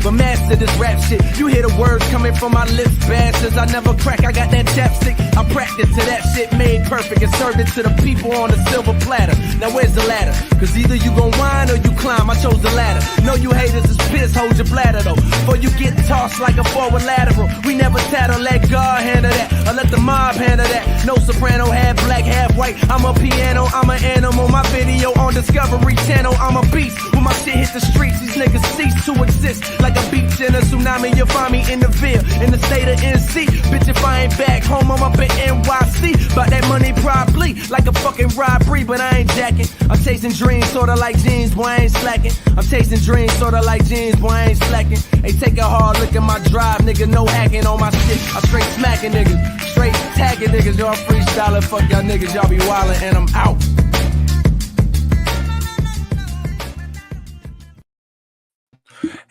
but master this rap shit. You hear the words coming from my lips, bastards. I never crack, I got that chapstick. I practice to that shit made perfect and served it to the people on a silver platter. Now where's the ladder? Cause either you gon' whine or you climb, I chose the ladder. Know you haters is pissed, hold your bladder though. Before you get tossed like a forward lateral. We never tattle, let God handle that, or let the mob handle that. No soprano, half black, half white. I'm a piano, I'm an animal. My video on Discovery Channel, I'm a beast. When my shit hit the streets, these niggas cease to exist. Like a beach in a tsunami, you'll find me in the Ville, in the state of NC. Bitch, if I ain't back home, I'm up in NYC. About that money probably, like a fucking robbery, but I ain't jacking. I'm chasing dreams, sorta like jeans, boy, I ain't slacking. I'm chasing dreams, sorta like jeans, boy, I ain't slacking. Hey, take a hard look at my drive, nigga, no hacking on my shit. I straight smacking niggas, straight tagging niggas, y'all freestyling, fuck y'all niggas, y'all be wildin', and I'm out.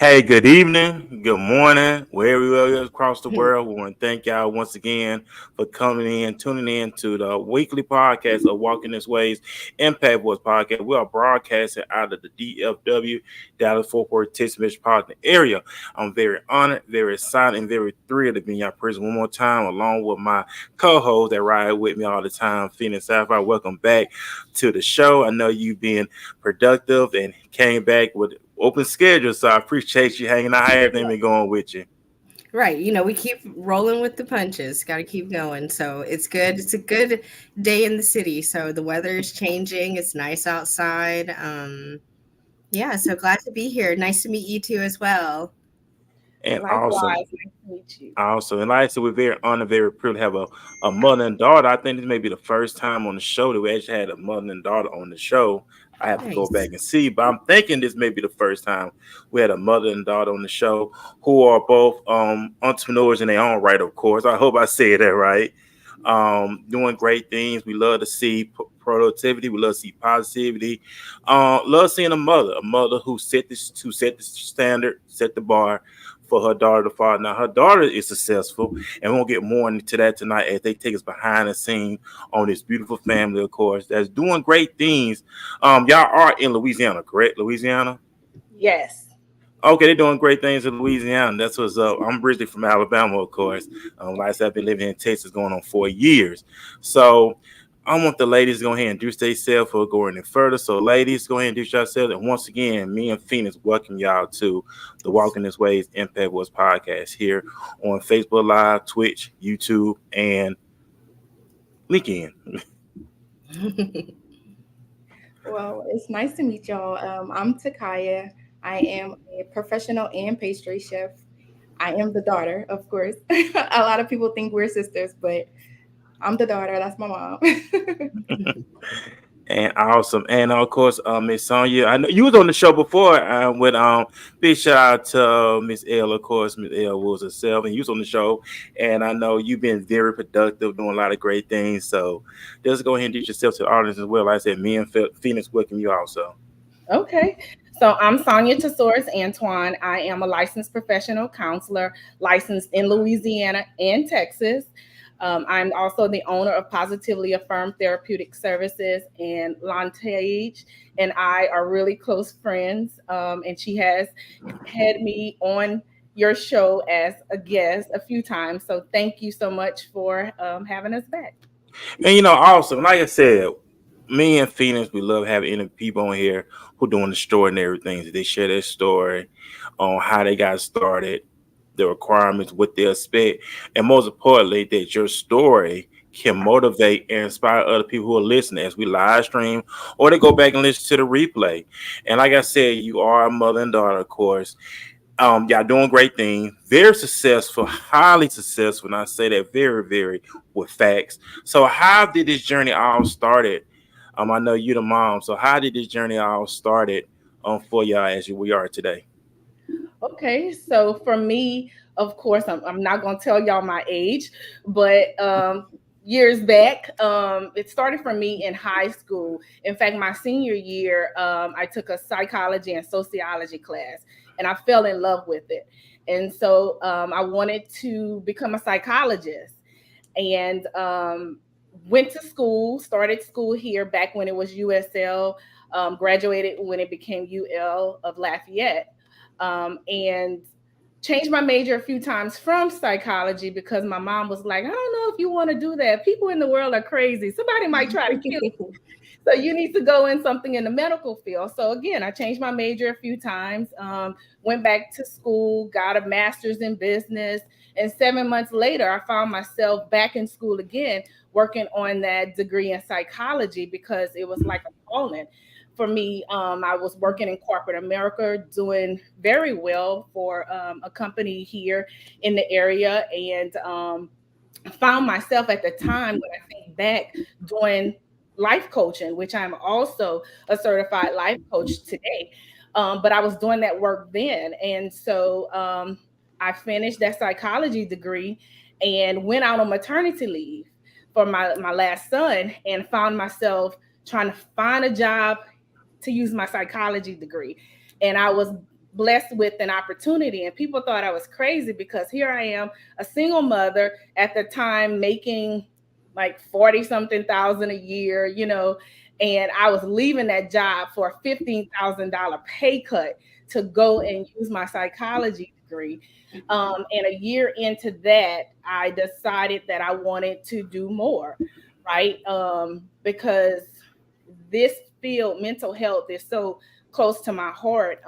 Hey, good evening, good morning, wherever you are across the world. We want to thank y'all once again for coming in, tuning in to the weekly podcast of Walking This Way's Impact Voice Podcast. We are broadcasting out of the DFW, Dallas-Fort Worth, Texas metropolitan area. I'm very honored, very excited, and very thrilled to be in your presence one more time, along with my co-host that ride with me all the time, Phoenix Sapphire. Welcome back to the show. I know you've been productive and came back with open schedule, so I appreciate you hanging out. How everything been going with you? Right. You know, we keep rolling with the punches. Got to keep going. So it's good. It's a good day in the city. So the weather is changing. It's nice outside. Yeah. So glad to be here. Nice to meet you too as well. And Likewise, also, nice to meet you. and like I said, we're very honored, very privileged to have a mother and daughter. I think this may be the first time on the show that we actually had a mother and daughter on the show. I have to go Nice. back and see, but I'm thinking this may be the first time we had a mother and daughter on the show who are both entrepreneurs in their own right, of course. I hope I said that right. Doing great things. We love to see productivity. We love to see positivity. Love seeing a mother who set the standard, set the bar for her daughter to follow. Now, her daughter is successful, and we'll get more into that tonight as they take us behind the scene on this beautiful family, of course, that's doing great things. Y'all are in Louisiana, correct? Louisiana? Yes. Okay, they're doing great things in Louisiana. That's what's up. I'm originally from Alabama, of course. Like I said, I've been living in Texas going on 4 years. So I want the ladies to go ahead and introduce themselves for going any further. So, ladies, go ahead and introduce yourselves. And once again, me and Phoenix welcome y'all to the Walking This Way's Impact Voice podcast here on Facebook Live, Twitch, YouTube, and LinkedIn. Well, it's nice to meet y'all. I'm Takaya. I am a professional and pastry chef. I am the daughter, of course. A lot of people think we're sisters, but I'm the daughter. That's my mom. And awesome. And of course, Miss Sonia, I know you was on the show before with big shout out to Miss L, of course. Miss L was herself, and you was on the show. And I know you've been very productive, doing a lot of great things. So just go ahead and introduce yourself to the audience as well. Like I said, me and Phoenix welcome you also. Okay. So I'm Sonia Tesaurus Antoine. I am a licensed professional counselor, licensed in Louisiana and Texas. I'm also the owner of Positively Affirmed Therapeutic Services, and Lantage and I are really close friends. And she has had me on your show as a guest a few times. So thank you so much for having us back. And awesome. Like I said, me and Phoenix, we love having people on here who doing extraordinary things. They share their story on how they got started, the requirements, what they expect, and most importantly, that your story can motivate and inspire other people who are listening as we live stream or they go back and listen to the replay. And like I said, you are a mother and daughter, of course. Y'all doing great things, very successful, highly successful, and I say that very, very with facts. So how did this journey all started? I know you the mom, so how did this journey all started for y'all as we are today? Okay, so for me, of course, I'm not going to tell y'all my age, but years back, it started for me in high school. In fact, my senior year, I took a psychology and sociology class, and I fell in love with it. And so I wanted to become a psychologist, and went to school, started school here back when it was USL, graduated when it became UL of Lafayette. And changed my major a few times from psychology because my mom was like, I don't know if you want to do that. People in the world are crazy. Somebody might try to kill you. So you need to go in something in the medical field. So again, I changed my major a few times, went back to school, got a master's in business. And 7 months later, I found myself back in school again, working on that degree in psychology because it was like a calling for me. I was working in corporate America, doing very well for a company here in the area. And found myself at the time, when I think back, doing life coaching, which I'm also a certified life coach today. But I was doing that work then. And so I finished that psychology degree and went out on maternity leave for my last son, and found myself trying to find a job to use my psychology degree. And I was blessed with an opportunity, and people thought I was crazy because here I am, a single mother at the time, making like 40 something thousand a year, and I was leaving that job for a $15,000 pay cut to go and use my psychology degree. And a year into that, I decided that I wanted to do more, right? Because this field, mental health, is so close to my heart.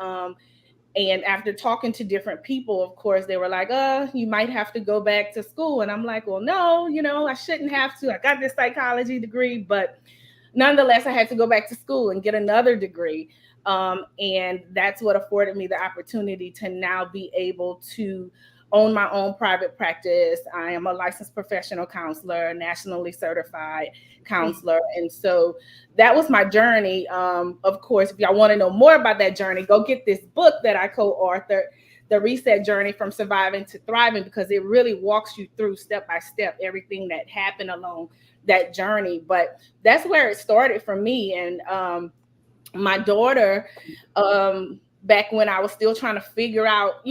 And after talking to different people, of course, they were like, you might have to go back to school. And I'm like, well, no, I shouldn't have to. I got this psychology degree, but nonetheless, I had to go back to school and get another degree. And that's what afforded me the opportunity to now be able to own my own private practice. I am a licensed professional counselor, nationally certified counselor. And so that was my journey. Of course, if y'all want to know more about that journey, go get this book that I co-authored, The Reset Journey from Surviving to Thriving, because it really walks you through step by step everything that happened along that journey. But that's where it started for me. And my daughter, back when I was still trying to figure out,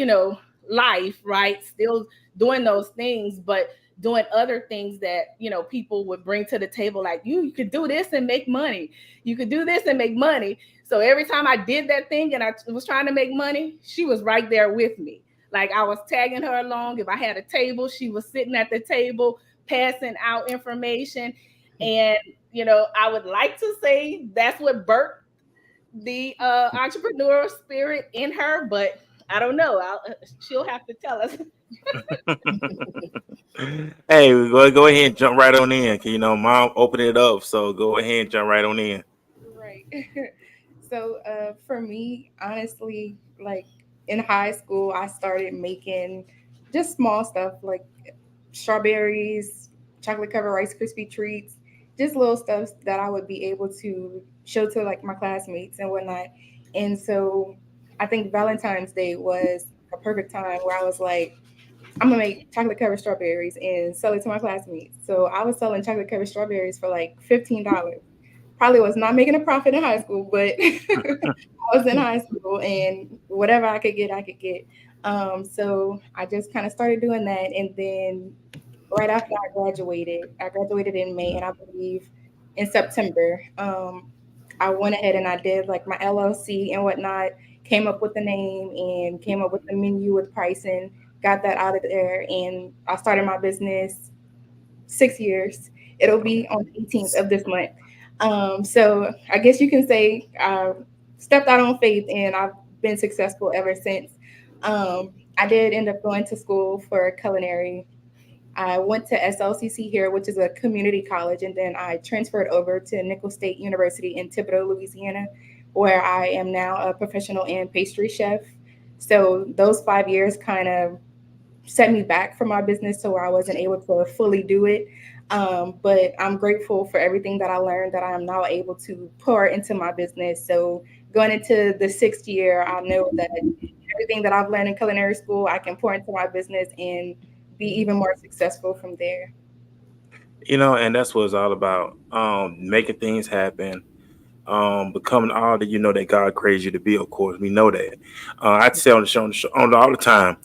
life, right? Still doing those things, but doing other things that, people would bring to the table, like, you could do this and make money. You could do this and make money. So every time I did that thing and I was trying to make money, she was right there with me. Like, I was tagging her along. If I had a table, she was sitting at the table passing out information. And, I would like to say that's what birthed the entrepreneurial spirit in her, but I don't know. She'll have to tell us. Hey, go ahead and jump right on in. Mom opened it up, so go ahead and jump right on in. Right. So for me, honestly, like in high school, I started making just small stuff like strawberries, chocolate covered Rice Krispie treats, just little stuff that I would be able to show to like my classmates and whatnot. And so I think Valentine's Day was a perfect time where I was like, I'm gonna make chocolate covered strawberries and sell it to my classmates. So I was selling chocolate covered strawberries for like $15. Probably was not making a profit in high school, but I was in high school and whatever I could get, I could get. So I just kind of started doing that. And then right after I graduated in May, and I believe in September, I went ahead and I did like my LLC and whatnot, came up with the name and came up with the menu with pricing, got that out of there. And I started my business 6 years. It'll be on the 18th of this month. So I guess you can say I stepped out on faith and I've been successful ever since. I did end up going to school for culinary. I went to SLCC here, which is a community college, and then I transferred over to Nicholls State University in Thibodaux, Louisiana, where I am now a professional and pastry chef. So those 5 years kind of set me back from my business to where I wasn't able to fully do it. But I'm grateful for everything that I learned that I am now able to pour into my business. So going into the 6th year, I know that everything that I've learned in culinary school, I can pour into my business and be even more successful from there. And that's what it's all about. Making things happen, becoming all that that God created you to be. Of course, we know that. I say on the show all the time,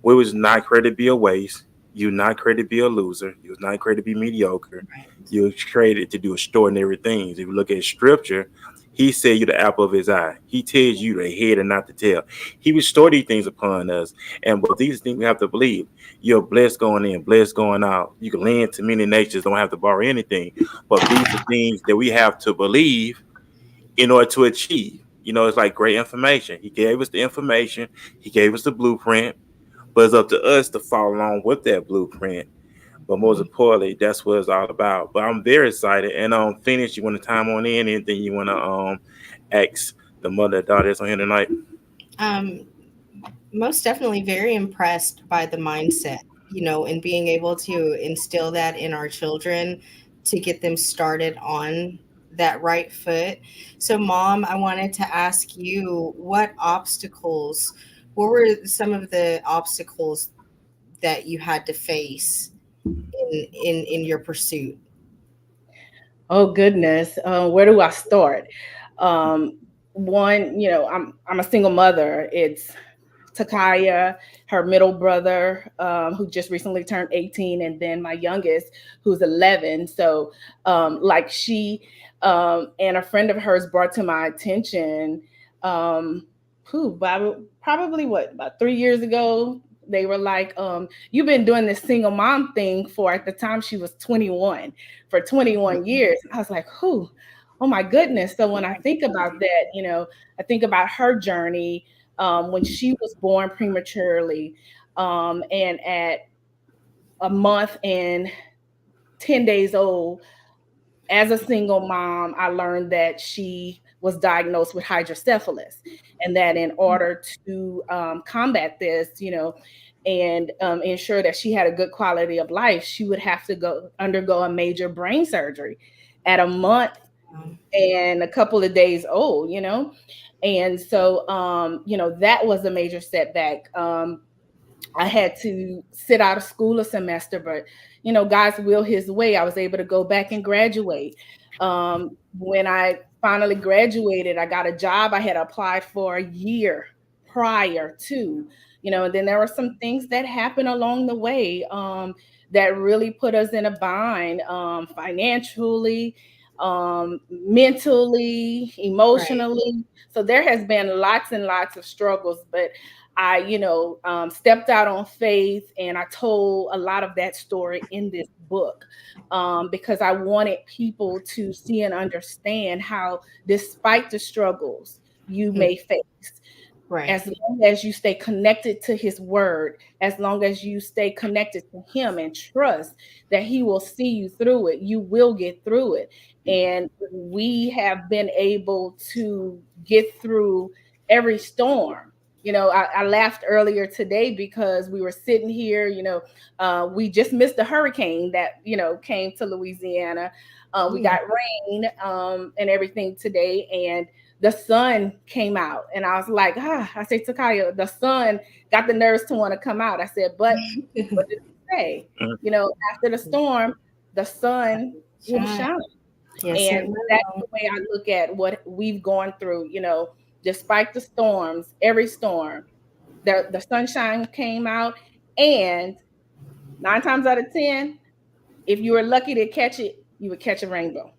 we was not created to be a waste. You're not created to be a loser. You was not created to be mediocre. You was created to do extraordinary things. If you look at Scripture, He said you're the apple of his eye. He tells you the head and not the tail. He restored these things upon us. And but these things we have to believe. You're blessed going in, blessed going out. You can lend to many nations, don't have to borrow anything. But these are things that we have to believe in order to achieve. You know, it's like great information. He gave us the information, he gave us the blueprint, but it's up to us to follow along with that blueprint. But most importantly, that's what it's all about. But I'm very excited. And Phoenix, you want to time on in anything you want to ask the mother and daughter that's on here tonight? Um, Most definitely very impressed by the mindset, and being able to instill that in our children to get them started on that right foot. So, Mom, I wanted to ask you what were some of the obstacles that you had to face in your pursuit? Oh goodness, where do I start? One, I'm a single mother. It's Takaya, her middle brother, who just recently turned 18, and then my youngest, who's 11. So, she and a friend of hers brought to my attention, probably about 3 years ago. They were like, you've been doing this single mom thing for, at the time she was 21, for 21 years. And I was like, oh my goodness. So when I think about that, I think about her journey when she was born prematurely, and at a month and 10 days old, as a single mom, I learned that she was diagnosed with hydrocephalus, and that in order to combat this, and ensure that she had a good quality of life, she would have to undergo a major brain surgery at a month and a couple of days old, And so, that was a major setback. I had to sit out of school a semester, but, God's will, his way, I was able to go back and graduate. When I finally graduated, I got a job I had applied for a year prior to, and then there were some things that happened along the way that really put us in a bind, financially, mentally, emotionally. Right. So there has been lots and lots of struggles, but I, stepped out on faith, and I told a lot of that story in this book because I wanted people to see and understand how, despite the struggles you may face, right, as long as you stay connected to his word, as long as you stay connected to him and trust that he will see you through it, you will get through it. And we have been able to get through every storm. I laughed earlier today because we were sitting here, we just missed a hurricane that, came to Louisiana. We got rain and everything today, and the sun came out. And I was like, I said, Takaya, the sun got the nerves to want to come out. I said, but what did it say? After the storm, the sun will shine. Yes, and that's the way I look at what we've gone through, despite the storms, every storm, the sunshine came out, and 9 times out of 10, if you were lucky to catch it, you would catch a rainbow.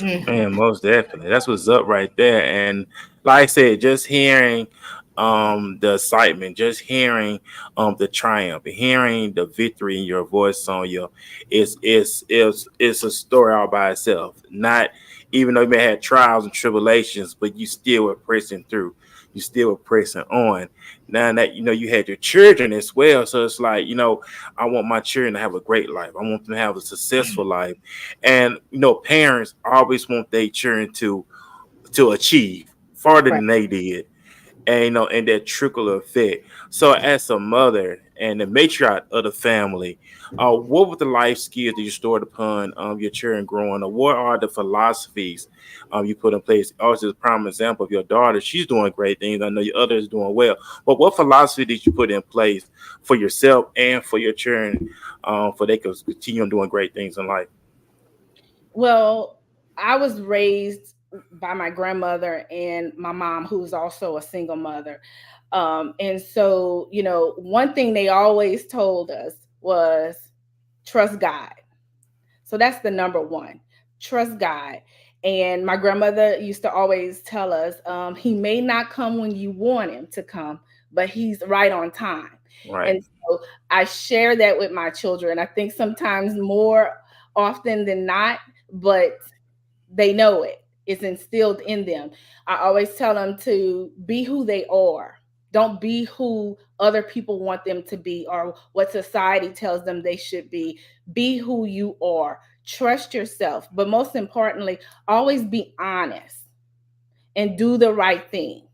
Man, most definitely. That's what's up right there. And like I said, just hearing the excitement, just hearing the triumph, hearing the victory in your voice, Sonia, it's a story all by itself. Not even though you may have trials and tribulations, but you still were pressing through. You still were pressing on. Now that you had your children as well, so it's like I want my children to have a great life. I want them to have a successful life, and parents always want their children to achieve farther than they did. And and that trickle effect. So as a mother and the matriarch of the family, what were the life skills that you stored upon your children growing up? What are the philosophies you put in place? Also, a prime example of your daughter, she's doing great things. I know your others doing well. But what philosophy did you put in place for yourself and for your children for they could continue doing great things in life? Well, I was raised by my grandmother and my mom, who's also a single mother. And so, one thing they always told us was trust God. So that's the number one, trust God. And my grandmother used to always tell us, he may not come when you want him to come, but he's right on time. Right. And so I share that with my children. I think sometimes more often than not, but they know it. It's instilled in them. I always tell them to be who they are. Don't be who other people want them to be or what society tells them they should be. Be who you are. Trust yourself. But most importantly, always be honest and do the right thing.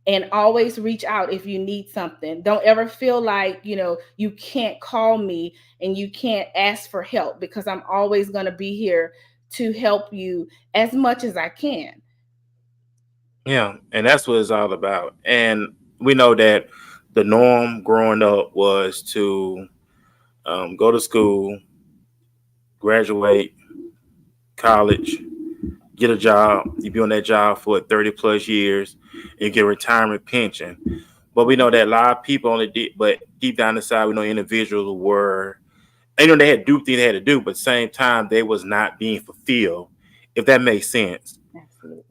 And always reach out if you need something. Don't ever feel like, you can't call me and you can't ask for help, because I'm always going to be here to help you as much as I can. Yeah, and that's what it's all about. And we know that the norm growing up was to go to school, graduate, college, get a job. You be on that job for 30 plus years, and you get a retirement pension. But we know that a lot of people only did, but deep down inside, we know individuals were, they had to do things they had to do, but at the same time, they was not being fulfilled, if that makes sense. Absolutely.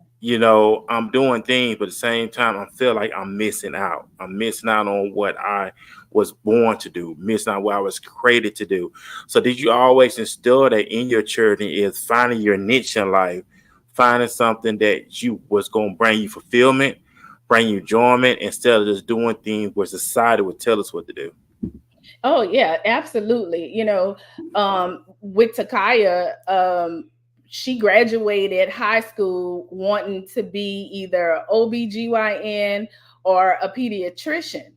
I'm doing things, but at the same time, I feel like I'm missing out. I'm missing out on what I was born to do, missing out what I was created to do. So did you always instill that in your children, is finding your niche in life, finding something that you was going to bring you fulfillment, bring you enjoyment, instead of just doing things where society would tell us what to do? Oh yeah, absolutely. With Takaya, she graduated high school wanting to be either OBGYN or a pediatrician.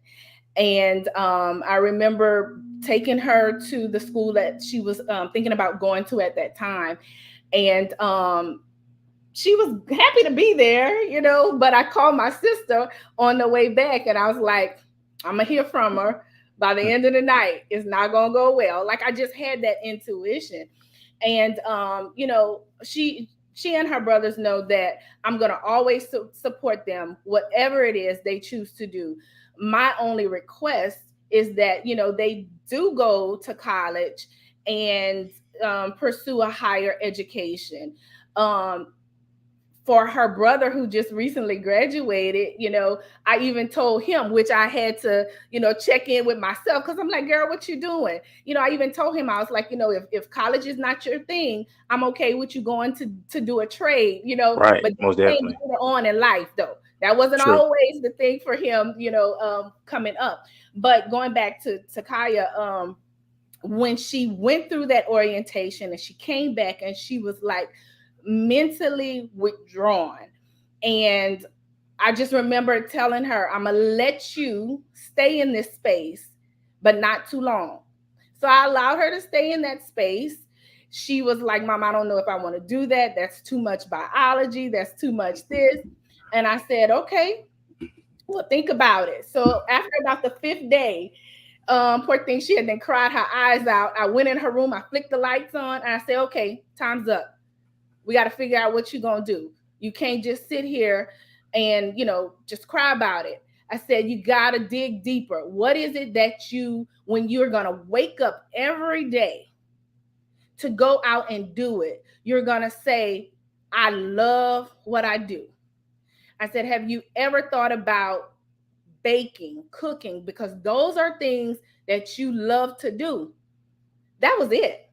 And I remember taking her to the school that she was thinking about going to at that time. And she was happy to be there, but I called my sister on the way back and I was like, I'm going to hear from her by the end of the night. It's not going to go well. Like, I just had that intuition. And, she and her brothers know that I'm going to always support them, whatever it is they choose to do. My only request is that, they do go to college and pursue a higher education. For her brother who just recently graduated, I even told him, which I had to, check in with myself, because I'm like, girl, what you doing? I even told him, I was like, if college is not your thing, I'm okay with you going to do a trade, Right, but most definitely. later on in life, though. That wasn't True. always the thing for him, coming up. But going back to Takaya, when she went through that orientation and she came back and she was like, mentally withdrawn. And I just remember telling her, I'm going to let you stay in this space, but not too long. So I allowed her to stay in that space. She was like, Mom, I don't know if I want to do that. That's too much biology. That's too much this. And I said, okay, well, think about it. So after about the 5th day, poor thing, she had then cried her eyes out. I went in her room. I flicked the lights on and I said, okay, time's up. We got to figure out what you're going to do. You can't just sit here and, just cry about it. I said, you got to dig deeper. What is it that when you're going to wake up every day to go out and do it, you're going to say, I love what I do. I said, have you ever thought about baking, cooking? Because those are things that you love to do. That was it.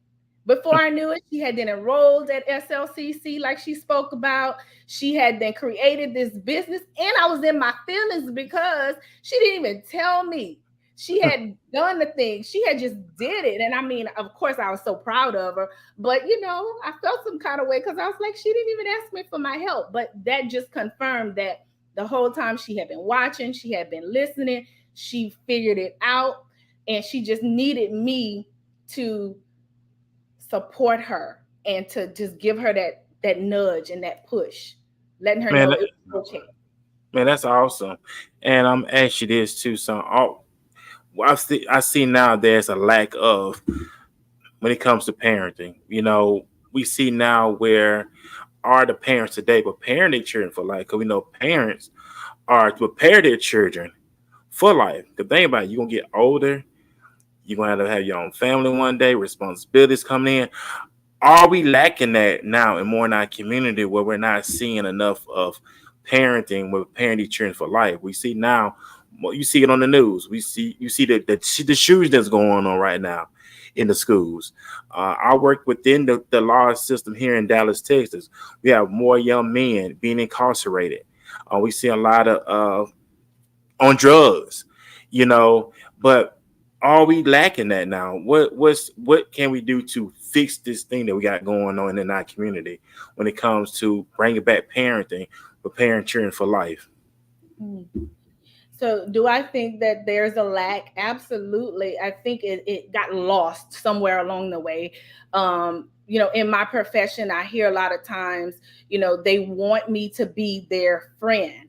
Before I knew it, she had then enrolled at SLCC like she spoke about. She had then created this business, and I was in my feelings because she didn't even tell me she had done the thing. She had just did it. And I mean, of course, I was so proud of her, but I felt some kind of way because I was like, she didn't even ask me for my help. But that just confirmed that the whole time she had been watching, she had been listening, she figured it out, and she just needed me to support her and to just give her that nudge and that push, letting her know it's okay. Man, that's awesome. And I'm asking you this too, son. I see now there's a lack of, when it comes to parenting. We see now where are the parents today preparing their children for life? Because we know parents are to prepare their children for life. The thing about it, you're gonna get older. You're going to have your own family one day, responsibilities coming in. Are we lacking that now and more in our community where we're not seeing enough of parenting with parenting children for life? We see now, well, you see it on the news. You see the shootings that's going on right now in the schools. I work within the law system here in Dallas, Texas. We have more young men being incarcerated. We see a lot of on drugs, you know. But are we lacking that now? What can we do to fix this thing that we got going on in our community when it comes to bringing back parenting, preparing children for life? Mm. So do I think that there's a lack? Absolutely. I think it got lost somewhere along the way. In my profession, I hear a lot of times, they want me to be their friend.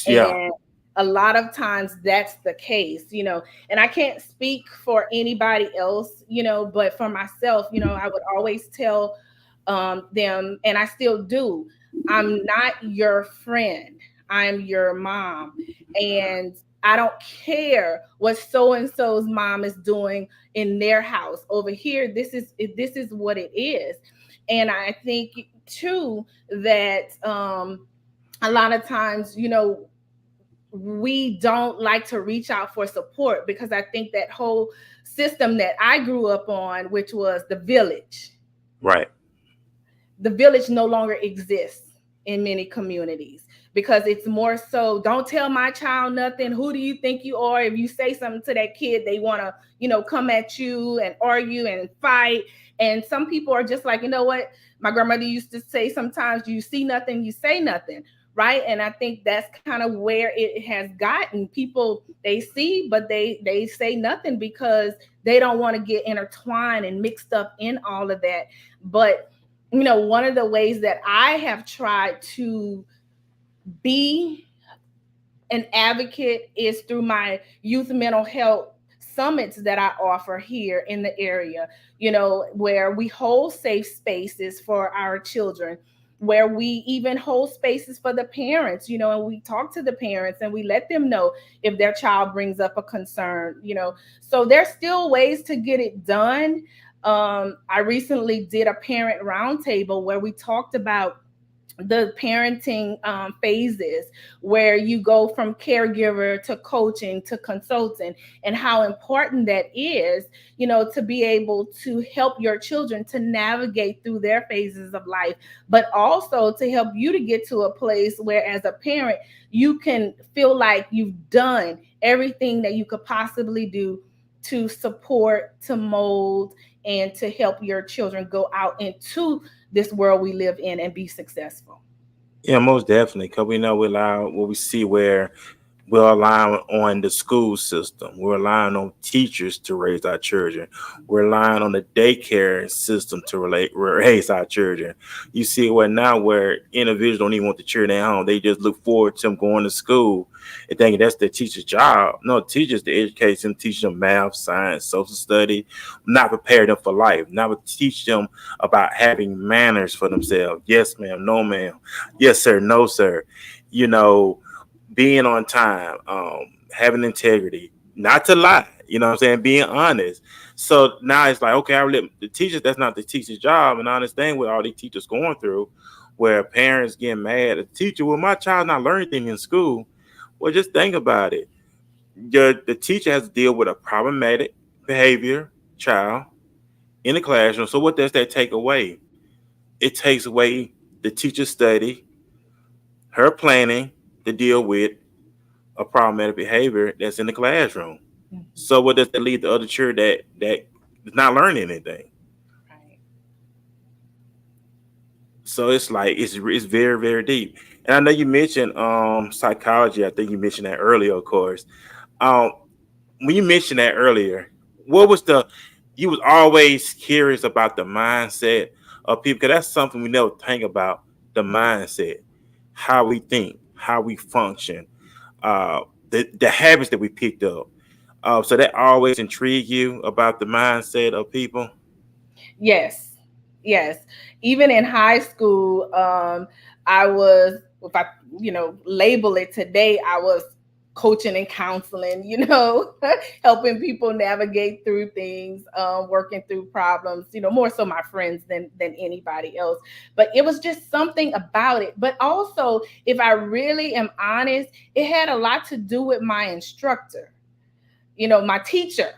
Yeah. And a lot of times that's the case, and I can't speak for anybody else, but for myself, I would always tell them, and I still do, I'm not your friend. I'm your mom. And I don't care what so-and-so's mom is doing in their house. Over here, this is what it is. And I think too that a lot of times, we don't like to reach out for support, because I think that whole system that I grew up on, which was the village. Right. The village no longer exists in many communities, because it's more so, don't tell my child nothing. Who do you think you are? If you say something to that kid, they want to, come at you and argue and fight. And some people are just like, you know what? My grandmother used to say sometimes, you see nothing, you say nothing. Right. And I think that's kind of where it has gotten. People, they see, but they say nothing because they don't want to get intertwined and mixed up in all of that. But one of the ways that I have tried to be an advocate is through my youth mental health summits that I offer here in the area, where we hold safe spaces for our children, where we even hold spaces for the parents, and we talk to the parents and we let them know if their child brings up a concern, So there's still ways to get it done. I recently did a parent roundtable where we talked about the parenting phases, where you go from caregiver to coaching to consultant, and how important that is, to be able to help your children to navigate through their phases of life, but also to help you to get to a place where, as a parent, you can feel like you've done everything that you could possibly do to support, to mold, and to help your children go out into this world we live in and be successful. Yeah, most definitely. Because we know we see where we're relying on the school system. We're relying on teachers to raise our children. We're relying on the daycare system to raise our children. You see where individuals don't even want the children at home. They just look forward to them going to school and thinking that's the teacher's job. No, teachers to educate them, teach them math, science, social study, not prepare them for life, not teach them about having manners for themselves. Yes, ma'am. No, ma'am. Yes, sir. No, sir. Being on time, having integrity, not to lie, being honest. So now it's like, okay, the teachers, that's not the teacher's job. And I understand what all these teachers going through, where parents getting mad at the teacher. Well, my child not learning anything in school. Well, just think about it. The teacher has to deal with a problematic behavior child in the classroom. So what does that take away? It takes away the teacher's study, her planning to deal with a problematic behavior that's in the classroom. Mm-hmm. So what does that lead to other children that is not learning anything? Right. So it's like it's very, very deep. And I know you mentioned psychology. I think you mentioned that earlier, of course. When you mentioned that earlier, you was always curious about the mindset of people, because that's something we never think about, the mindset, how we think, how we function, the habits that we picked up. So that always intrigued you about the mindset of people? Yes. Even in high school, I was, if I, label it today, I was coaching and counseling, helping people navigate through things, working through problems, more so my friends than anybody else. But it was just something about it. But also, if I really am honest, it had a lot to do with my instructor, my teacher,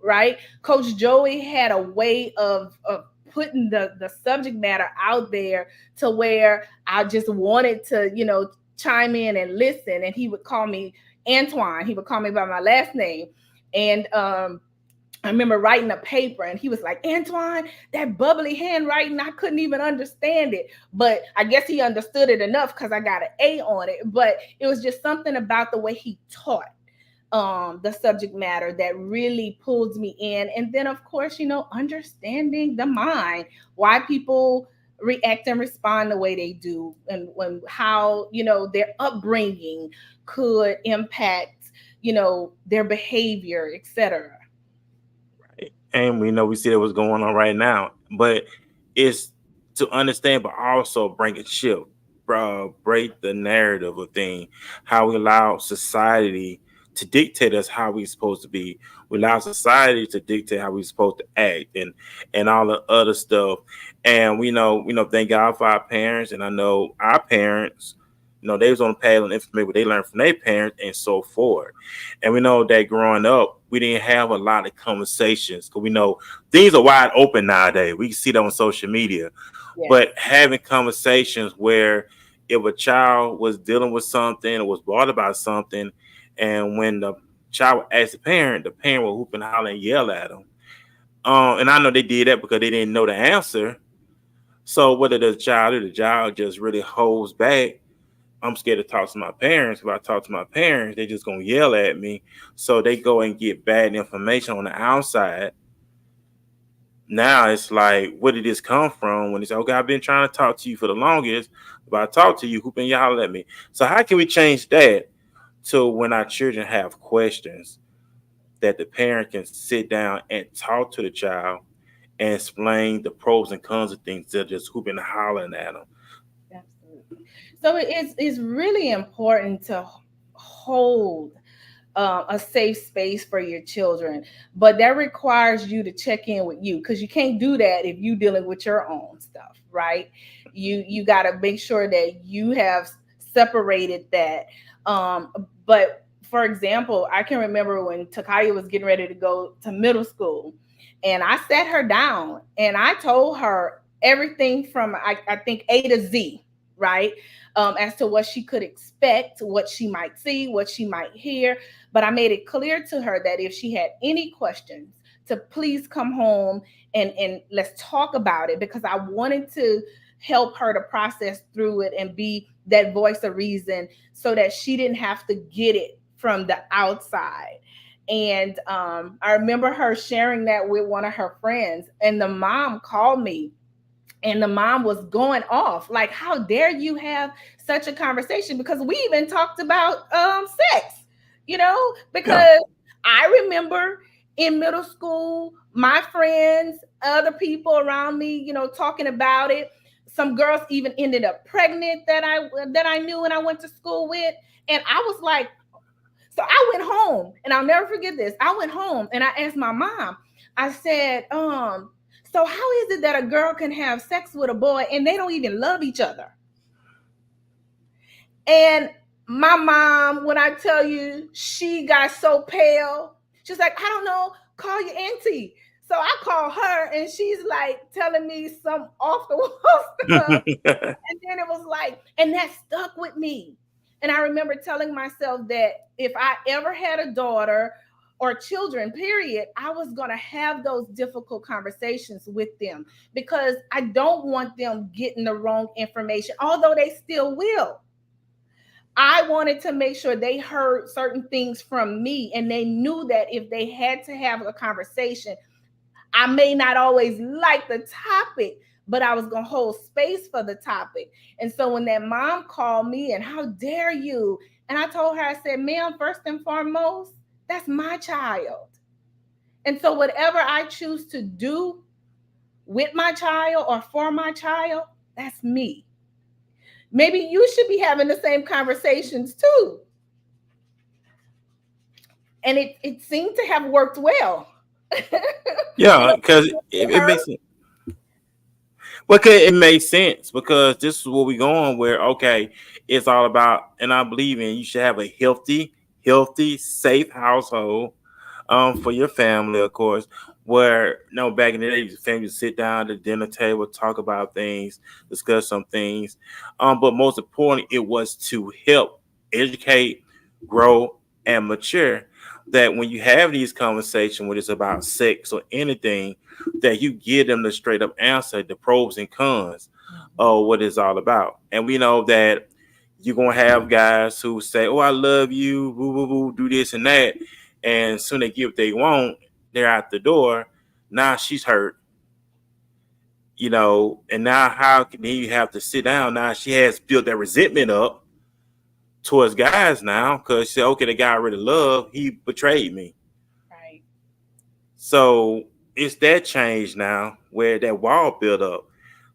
right? Coach Joey had a way of putting the subject matter out there to where I just wanted to, chime in and listen. And he would call me Antoine. He would call me by my last name. And I remember writing a paper and he was like, Antoine, that bubbly handwriting, I couldn't even understand it. But I guess he understood it enough because I got an A on it. But it was just something about the way he taught the subject matter that really pulls me in. And then, of course, understanding the mind, why people react and respond the way they do, and how their upbringing could impact their behavior, etc. Right. And we see what's going on right now, but it's to understand, but also bring a shift, break the narrative of thing, how we allow society to dictate us how we're supposed to be. We allow society to dictate how we're supposed to act, and all the other stuff. And thank God for our parents. And I know our parents, they was on the path and information what they learned from their parents and so forth. And we know that growing up, we didn't have a lot of conversations because we know things are wide open nowadays. We can see that on social media. Yeah. But having conversations where if a child was dealing with something or was brought about something, and when the child asked the parent will whoop and holler and yell at them. And I know they did that because they didn't know the answer. So whether the child just really holds back, I'm scared to talk to my parents. If I talk to my parents, they're just going to yell at me. So they go and get bad information on the outside. Now it's like, where did this come from? When they say, okay, I've been trying to talk to you for the longest. If I talk to you, whoop and yell at me. So how can we change that? So when our children have questions, that the parent can sit down and talk to the child and explain the pros and cons of things, instead of just whooping and hollering at them. Absolutely. So it's really important to hold a safe space for your children, but that requires you to check in with you, because you can't do that if you're dealing with your own stuff, right? You got to make sure that you have separated that. But for example, I can remember when Takaya was getting ready to go to middle school, and I sat her down and I told her everything from I think A to Z, right? As to what she could expect, what she might see, what she might hear. But I made it clear to her that if she had any questions, to please come home and let's talk about it, because I wanted to help her to process through it and be that voice of reason, so that she didn't have to get it from the outside. And I remember her sharing that with one of her friends, and the mom called me, and the mom was going off like, how dare you have such a conversation? Because we even talked about sex, because I remember in middle school, my friends, other people around me, talking about it. Some girls even ended up pregnant that I knew and I went to school with. And I was like, so I went home, and I'll never forget this. I went home and I asked my mom, I said, so how is it that a girl can have sex with a boy and they don't even love each other? And my mom, when I tell you, she got so pale. She's like, I don't know, call your auntie. So I call her, and she's like telling me some off the wall stuff. And then it was like, and that stuck with me. And I remember telling myself that if I ever had a daughter or children, period, I was going to have those difficult conversations with them, because I don't want them getting the wrong information, although they still will. I wanted to make sure they heard certain things from me, and they knew that if they had to have a conversation, I may not always like the topic, but I was going to hold space for the topic. And so when that mom called me and how dare you? And I told her, I said, ma'am, first and foremost, that's my child. And so whatever I choose to do with my child or for my child, that's me. Maybe you should be having the same conversations too. and it seemed to have worked well. Yeah, because it makes sense. Well, it makes sense because this is where we're going. Where okay, it's all about, and I believe in you should have a healthy, safe household, for your family, of course. Where back in the day, families sit down at the dinner table, talk about things, discuss some things. But most importantly, it was to help educate, grow, and mature. That when you have these conversations, when it's about sex or anything, that you give them the straight up answer, the pros and cons of what it's all about. And we know that you're gonna have guys who say, "Oh, I love you, boo boo boo, do this and that," and as soon as they get what they want, they're out the door. Now she's hurt, and now how can you have to sit down? Now she has built that resentment up towards guys now because she said, "Okay, the guy I really love, he betrayed me." Right. So it's that change now where that wall built up.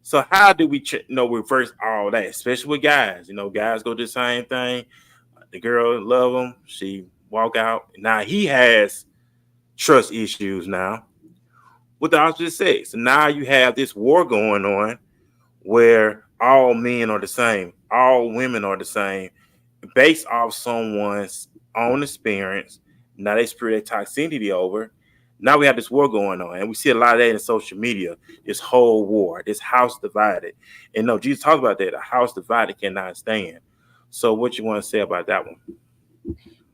So how do we reverse all that, especially with guys? Guys go do the same thing. The girl love him. She walk out. Now he has trust issues now with the opposite sex. So now you have this war going on where all men are the same. All women are the same based off someone's own experience. Now they spread their toxicity over. Now we have this war going on, and we see a lot of that in social media. This whole war, this house divided, and Jesus talked about that. A house divided cannot stand. So, what you want to say about that one?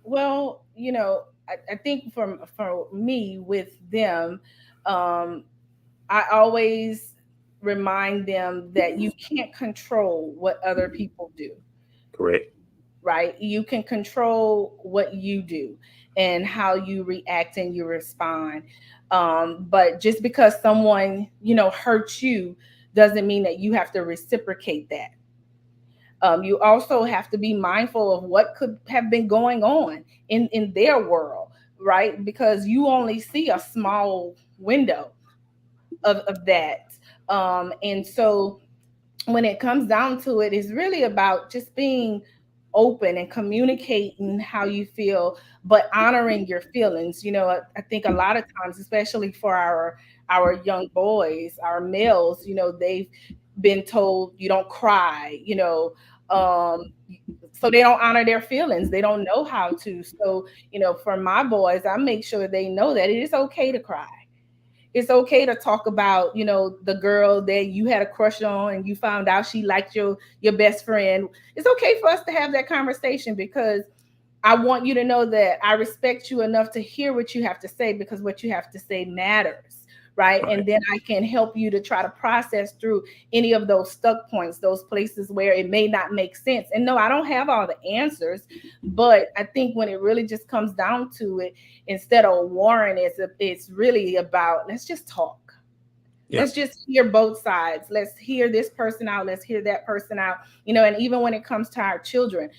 Well, I think for me with them, I always remind them that you can't control what other people do. Correct. Right? You can control what you do and how you react and you respond. But just because someone, hurts you doesn't mean that you have to reciprocate that. You also have to be mindful of what could have been going on in their world, right? Because you only see a small window of that. And so when it comes down to it, it's really about just being open and communicating how you feel, but honoring your feelings. I think a lot of times, especially for our young boys, our males, they've been told you don't cry, so they don't honor their feelings. They don't know how to. So, for my boys, I make sure they know that it is okay to cry. It's okay to talk about, the girl that you had a crush on and you found out she liked your best friend. It's okay for us to have that conversation because I want you to know that I respect you enough to hear what you have to say because what you have to say matters, right? And then I can help you to try to process through any of those stuck points, those places where it may not make sense. And no, I don't have all the answers, but I think when it really just comes down to it, instead of warring, it's really about, let's just talk. Yeah. Let's just hear both sides. Let's hear this person out. Let's hear that person out. And even when it comes to our children,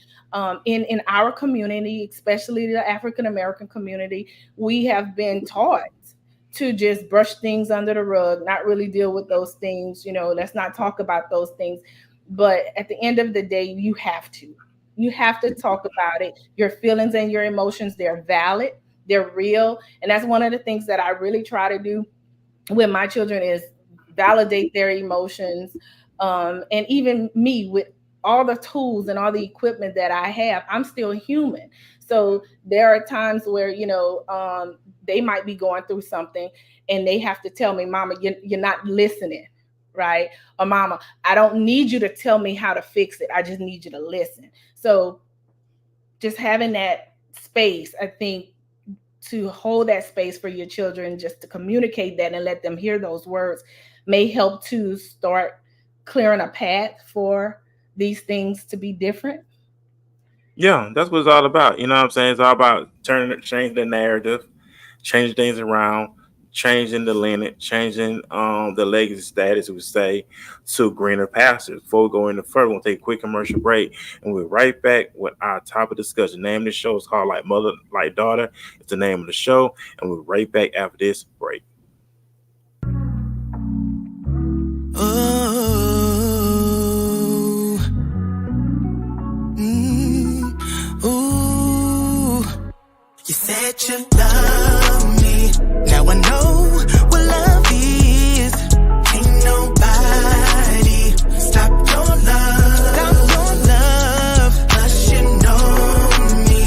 in our community, especially the African-American community, we have been taught to just brush things under the rug, not really deal with those things. Let's not talk about those things. But at the end of the day, you have to talk about it. Your feelings and your emotions, they're valid, they're real. And that's one of the things that I really try to do with my children is validate their emotions. And even me, with all the tools and all the equipment that I have, I'm still human. So there are times where, they might be going through something and they have to tell me, Mama, you're not listening, right? Or Mama, I don't need you to tell me how to fix it. I just need you to listen. So just having that space, I think, to hold that space for your children, just to communicate that and let them hear those words may help to start clearing a path for these things to be different. Yeah, that's what it's all about. You know what I'm saying? It's all about changing the narrative, changing things around, changing the lineage, changing the legacy status, we say, to greener pastures. Before we go into further, we'll take a quick commercial break, and we'll be right back with our topic discussion. The name of the show is called Like Mother, Like Daughter. It's the name of the show, and we'll be right back after this break. You say said you love me. Now I know what love is. Ain't nobody stop your love. Stop your love. 'Cause you know me.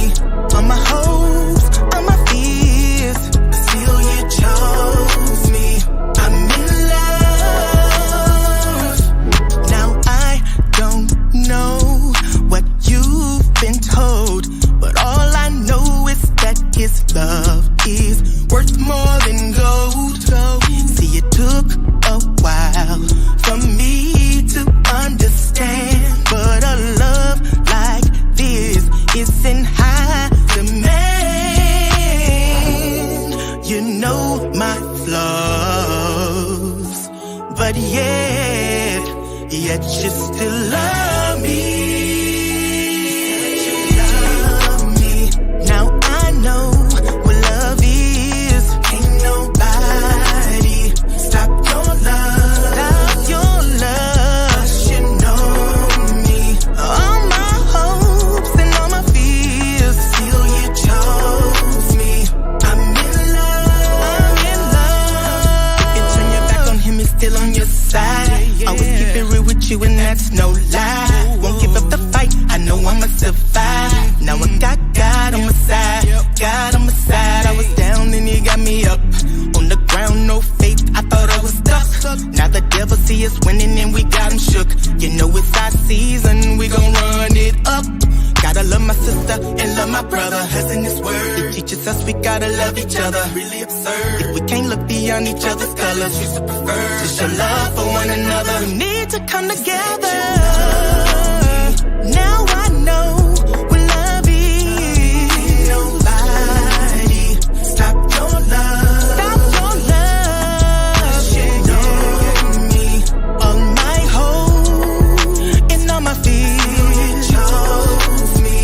All my hopes, all my fears. Still you chose me. I'm in love. Now I don't know what you've been told, but all I know is that his love is worth more than gold. See, it took a while for me to understand, but a love like this isn't high demand. You know my flaws, but yet you still love me. Now I know what love is. Ain't nobody stop your love. Stop your love. 'Cause you know me. All my hopes and all my fears. Still you chose me. I'm in love. I'm in love. You turn your back on him, he's still on your side. Always keep it real with you, and that's no lie. Won't give up the fight. I know I'ma survive. Now I got God on my side. God on my side. I was down and he got me up. On the ground, no faith. I thought I was stuck. Now the devil see us winning and we got him shook. You know it's our season. We gon' run it up. Gotta love my sister and love my brother. Cause in this word, it teaches us we gotta love each other. Really absurd. If we can't look beyond each other's colors, we should prefer to show love for one another. We need to come together. Now I know what love is. Ain't nobody stop your love. Stop your love. You know me. All my hope and all my fears. You chose me.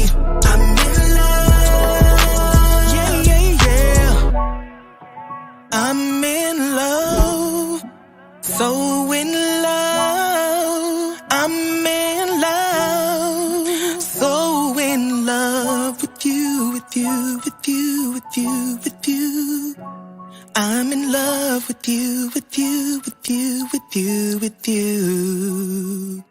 I'm in love. Yeah, yeah, yeah. I'm in love. So in love. I'm in love. So in love with you, with you, with you, with you, with you. I'm in love with you, with you, with you, with you, with you.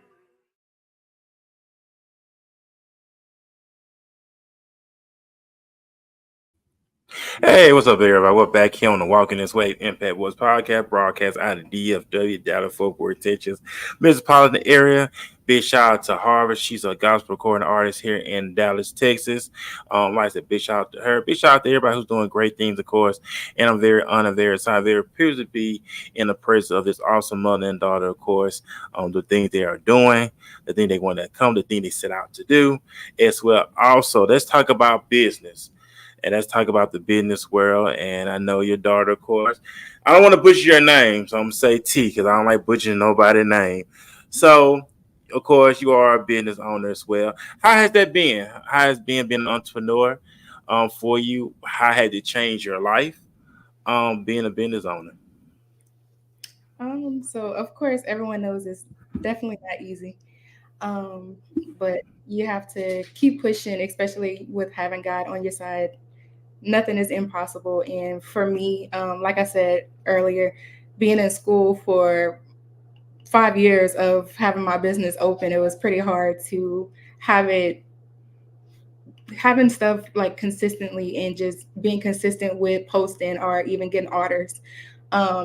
Hey, what's up, everybody? We're back here on the Walking This Way Impact Wars podcast, broadcast out of DFW, Dallas Fort Worth, Texas, metropolitan area. Big shout out to Harvard. She's a gospel recording artist here in Dallas, Texas. Like I said, big shout out to her. Big shout out to everybody who's doing great things, of course. And I'm very honored, very excited, very privileged to be in the presence of this awesome mother and daughter, of course. The things they are doing, the thing they want to come, the thing they set out to do as well. Also, let's talk about business. And let's talk about the business world. And I know your daughter, of course. I don't want to butcher your name, so I'm going to say T because I don't like butchering nobody's name. So, of course, you are a business owner as well. How has that been? How has being an entrepreneur for you? How has it changed your life being a business owner? So of course everyone knows it's definitely not easy. But you have to keep pushing, especially with having God on your side. Nothing is impossible. And for me, like I said earlier, being in school for 5 years of having my business open, it was pretty hard to having stuff like consistently and just being consistent with posting or even getting orders.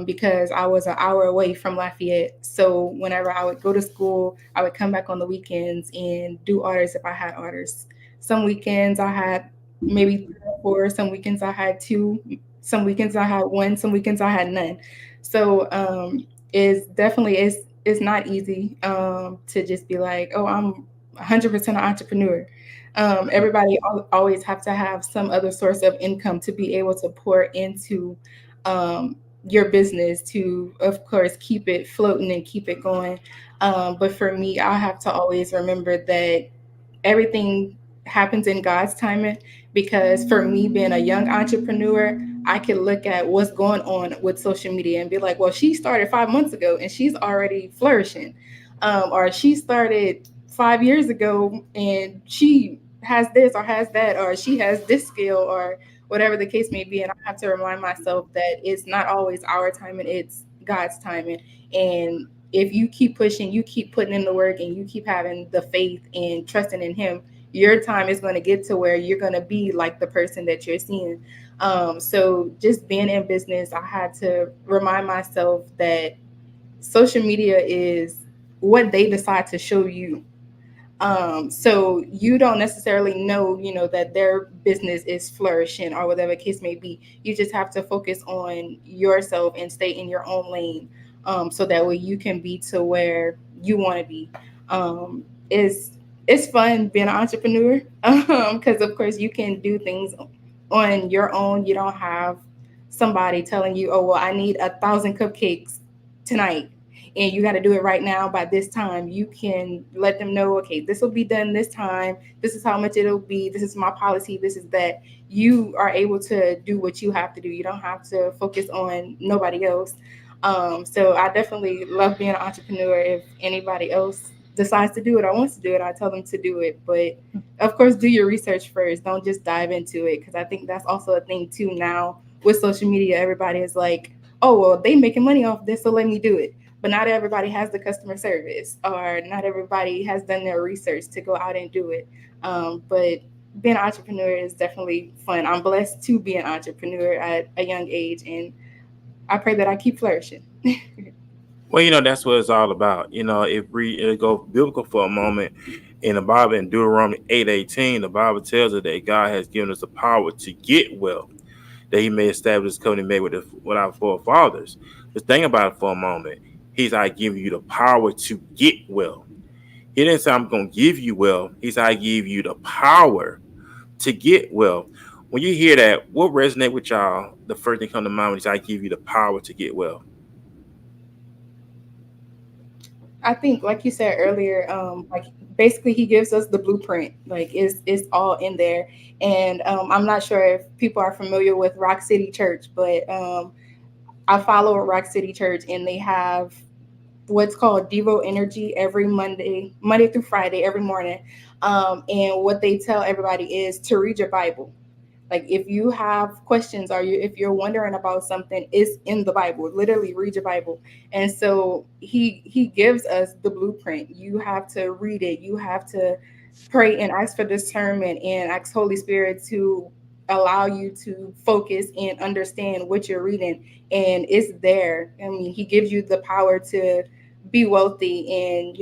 Because I was an hour away from Lafayette. So whenever I would go to school, I would come back on the weekends and do orders if I had orders. Some weekends I had maybe 3 or 4, some weekends I had 2, some weekends I had 1, some weekends I had none. So it's not easy to just be like, oh, I'm 100% an entrepreneur. Everybody always have to have some other source of income to be able to pour into your business to, of course, keep it floating and keep it going. But for me, I have to always remember that everything happens in God's timing, because for me, being a young entrepreneur, I can look at what's going on with social media and be like, well, she started 5 months ago and she's already flourishing. Or she started 5 years ago and she has this or has that, or she has this skill or whatever the case may be. And I have to remind myself that it's not always our timing, it's God's timing. And if you keep pushing, you keep putting in the work, and you keep having the faith and trusting in Him, your time is going to get to where you're going to be like the person that you're seeing. So just being in business, I had to remind myself that social media is what they decide to show you. So you don't necessarily know, that their business is flourishing or whatever the case may be. You just have to focus on yourself and stay in your own lane, so that way you can be to where you want to be. It's fun being an entrepreneur, because of course you can do things on your own. You don't have somebody telling you, oh, well, I need 1,000 cupcakes tonight, and you got to do it right now by this time. You can let them know, okay, this will be done this time. This is how much it'll be. This is my policy. This is that. You are able to do what you have to do. You don't have to focus on nobody else. So I definitely love being an entrepreneur. If anybody else decides to do it or wants to do it, I tell them to do it. But of course, do your research first. Don't just dive into it, because I think that's also a thing too now with social media. Everybody is like, oh, well, they making money off this, so let me do it. But not everybody has the customer service, or not everybody has done their research to go out and do it. But being an entrepreneur is definitely fun. I'm blessed to be an entrepreneur at a young age, and I pray that I keep flourishing. Well, that's what it's all about. If we go biblical for a moment, in the Bible, in Deuteronomy 8:18, the Bible tells us that God has given us the power to get wealth, that He may establish His covenant made with our forefathers. Just think about it for a moment. He's I give you the power to get wealth. He didn't say I'm going to give you wealth. He's I give you the power to get wealth. When you hear that, what resonate with y'all? The first thing come to mind is I give you the power to get wealth. I think, like you said earlier, like basically He gives us the blueprint. Like it's all in there. And I'm not sure if people are familiar with Rock City Church, but I follow Rock City Church, and they have what's called Devo Energy every Monday through Friday, every morning. And what they tell everybody is to read your Bible. Like if you have questions, or if you're wondering about something, it's in the Bible. Literally read your Bible. And so he gives us the blueprint. You have to read it. You have to pray and ask for discernment, and ask Holy Spirit to allow you to focus and understand what you're reading. And it's there. I mean, He gives you the power to be wealthy and,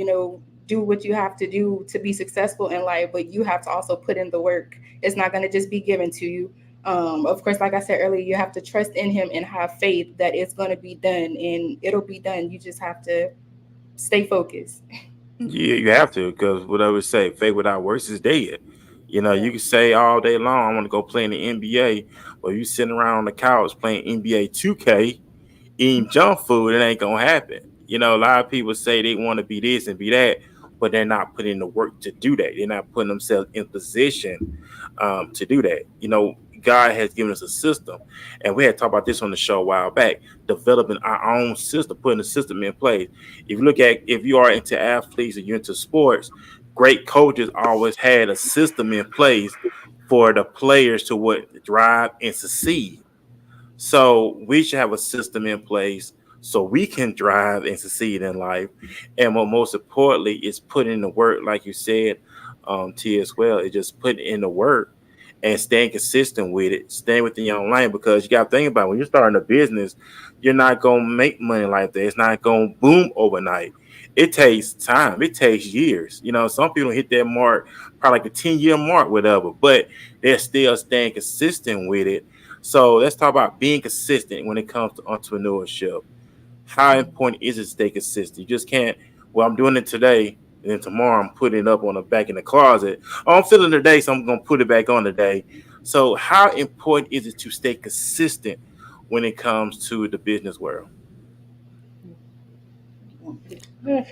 do what you have to do to be successful in life, but you have to also put in the work. It's not going to just be given to you. Of course, like I said earlier, you have to trust in Him and have faith that it's going to be done, and it'll be done. You just have to stay focused. Yeah, you have to, because what I would say, faith without works is dead. You can say all day long, I want to go play in the NBA, but you sitting around on the couch playing NBA 2K, eating junk food, it ain't gonna happen. A lot of people say they want to be this and be that, but they're not putting in the work to do that. They're not putting themselves in position to do that. God has given us a system, and we had talked about this on the show a while back, developing our own system, putting a system in place. If you are into athletes or you're into sports, great coaches always had a system in place for the players to drive and succeed. So we should have a system in place so we can drive and succeed in life. And what most importantly is putting in the work, like you said, T as well, is just putting in the work and staying consistent with it, staying within your own lane, because you got to think about it, when you're starting a business, you're not going to make money like that. It's not going to boom overnight. It takes time. It takes years. Some people hit that mark, probably like a 10-year mark, whatever, but they're still staying consistent with it. So let's talk about being consistent when it comes to entrepreneurship. How important is it to stay consistent? You just can't, well, I'm doing it today, and then tomorrow I'm putting it up on the back in the closet. Oh, I'm feeling it today, so I'm going to put it back on today. So how important is it to stay consistent when it comes to the business world? Well,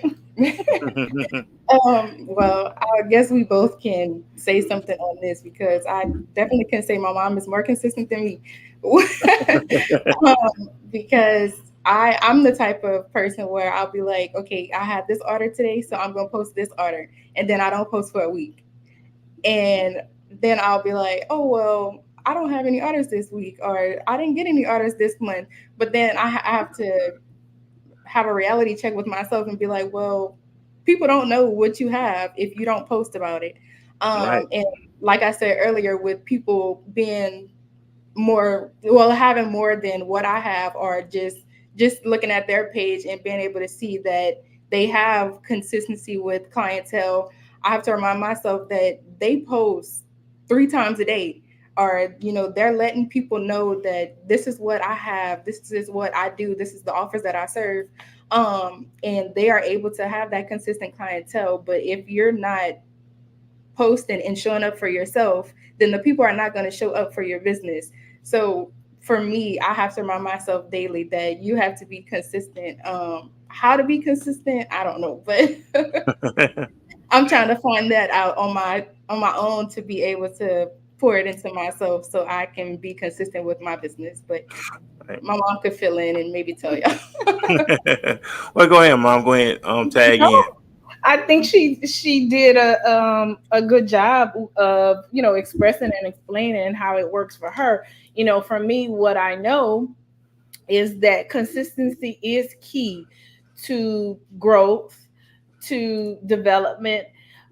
I guess we both can say something on this, because I definitely can say my mom is more consistent than me. Because I'm the type of person where I'll be like, okay, I had this order today, so I'm going to post this order. And then I don't post for a week. And then I'll be like, oh, well, I don't have any orders this week, or I didn't get any orders this month. But then I have to have a reality check with myself and be like, well, people don't know what you have if you don't post about it. Right. And like I said earlier, with people being more, well, having more than what I have, or just looking at their page and being able to see that they have consistency with clientele, I have to remind myself that they post 3 times a day, or they're letting people know that this is what I have, this is what I do, this is the offers that I serve. And they are able to have that consistent clientele. But if you're not posting and showing up for yourself, then the people are not going to show up for your business. So for me, I have to remind myself daily that you have to be consistent. How to be consistent, I don't know, but I'm trying to find that out on my own, to be able to pour it into myself so I can be consistent with my business. But my mom could fill in and maybe tell y'all. Well, go ahead, Mom. Go ahead. Tag in. I think she did a good job of expressing and explaining how it works for her. For me, what I know is that consistency is key to growth, to development.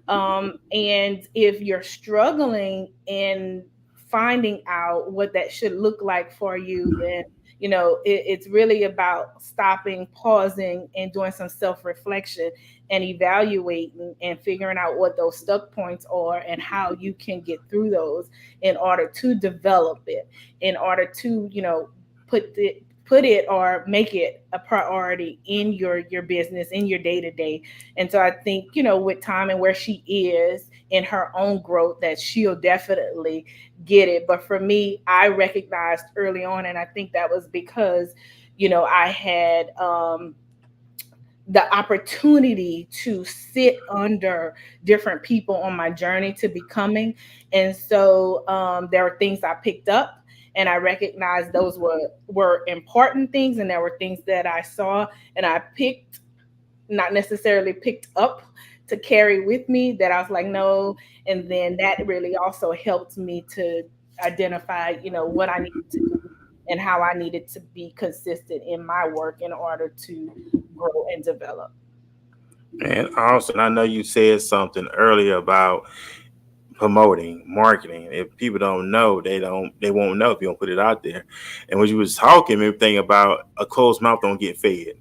And if you're struggling in finding out what that should look like for you, then it's really about stopping, pausing, and doing some self-reflection and evaluating and figuring out what those stuck points are and how you can get through those in order to develop it, in order to put it or make it a priority in your business, in your day-to-day. And so I think with time and where she is in her own growth, that she'll definitely get it. But for me, I recognized early on, and I think that was because I had the opportunity to sit under different people on my journey to becoming. And so there were things I picked up, and I recognized those were important things, and there were things that I saw and I not necessarily picked up to carry with me, that I was like, no. And then that really also helped me to identify, what I needed to do and how I needed to be consistent in my work in order to grow and develop. And also, I know you said something earlier about promoting, marketing. If people don't know, they won't know if you don't put it out there. And when you was talking, everything about a closed mouth don't get fed.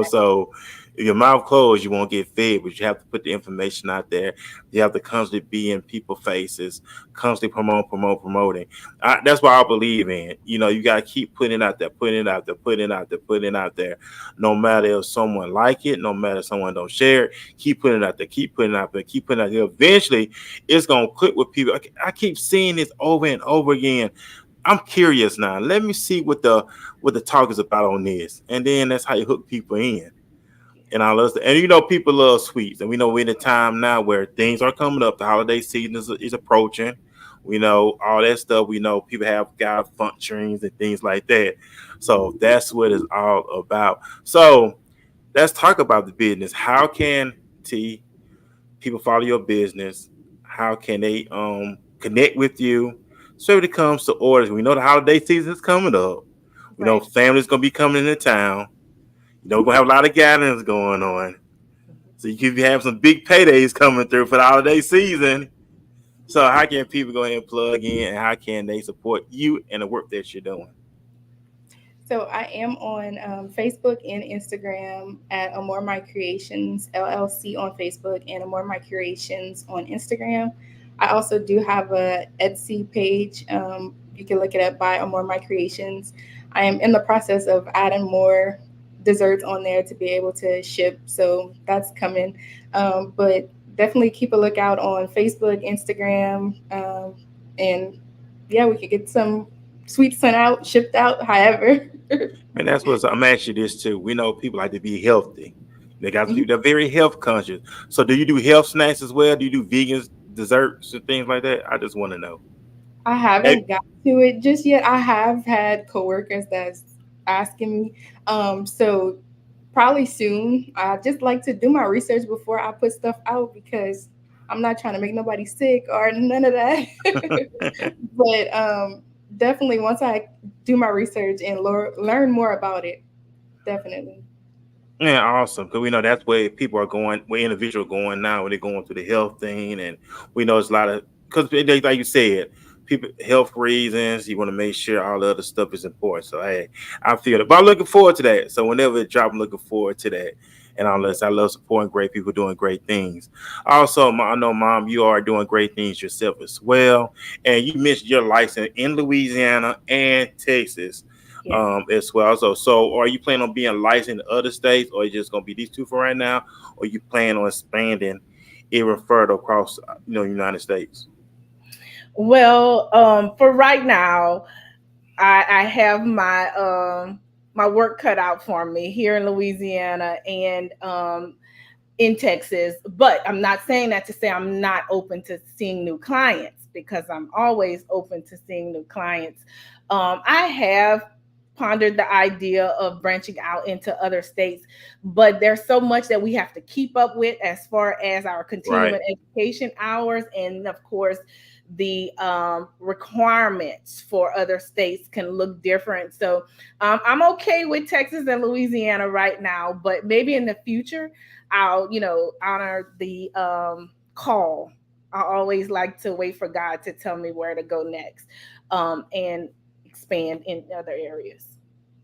So if your mouth closed, you won't get fed, but you have to put the information out there. You have to constantly be in people's faces, constantly promoting. That's what I believe in. You got to keep putting it out there, putting it out there. No matter if someone like it, no matter if someone don't share it, keep putting it out there, keep putting it out there. Eventually, it's going to click with people. I keep seeing this over and over again. I'm curious now. Let me see what the talk is about on this. And then that's how you hook people in. And all this, and people love sweets, and we know we're in a time now where things are coming up. The holiday season is approaching. We know all that stuff. We know people have got functions and things like that. So that's what it's all about. So let's talk about the business. How can people follow your business? How can they connect with you? So when it comes to orders, we know the holiday season is coming up. We know families gonna be coming into town. We're going to have a lot of gatherings going on. So you could have some big paydays coming through for the holiday season. So how can people go ahead and plug in, and how can they support you and the work that you're doing? So I am on Facebook and Instagram at Amore My Creations, LLC on Facebook, and Amore My Creations on Instagram. I also do have a Etsy page. You can look it up by Amore My Creations. I am in the process of adding more desserts on there to be able to ship, so that's coming. But definitely keep a lookout on Facebook, Instagram, and yeah, we could get some sweets sent out, shipped out, however. And that's what I'm asking you this too. We know people like to be healthy. They're very health conscious. So do you do health snacks as well? Do you do vegan desserts and things like that? I just want to know. I haven't got to it just yet. I have had coworkers that's asking me. So probably soon. I just like to do my research before I put stuff out, because I'm not trying to make nobody sick or none of that. But definitely once I do my research and learn more about it, definitely. Yeah, awesome. Because we know that's where people are going, where individuals are going now, when they're going through the health thing, and we know it's a lot of because like you said, people health reasons. You want to make sure all the other stuff is important. So hey, I feel it, but I'm looking forward to that. So whenever it drop, I'm looking forward to that. And all this, I love supporting great people doing great things. Also, I know, Mom, you are doing great things yourself as well. And you mentioned your license in Louisiana and Texas Yes. as well. So are you planning on being licensed in other states, or are you just gonna be these two for right now, or you plan on expanding even further across United States? Well, for right now, I have my work cut out for me here in Louisiana and in Texas. But I'm not saying that to say I'm not open to seeing new clients, because I'm always open to seeing new clients. I have pondered the idea of branching out into other states, but there's so much that we have to keep up with as far as our Right. continuing education hours, and of course the requirements for other states can look different. So I'm okay with Texas and Louisiana right now, but maybe in the future I'll, honor the call. I always like to wait for God to tell me where to go next, and expand in other areas.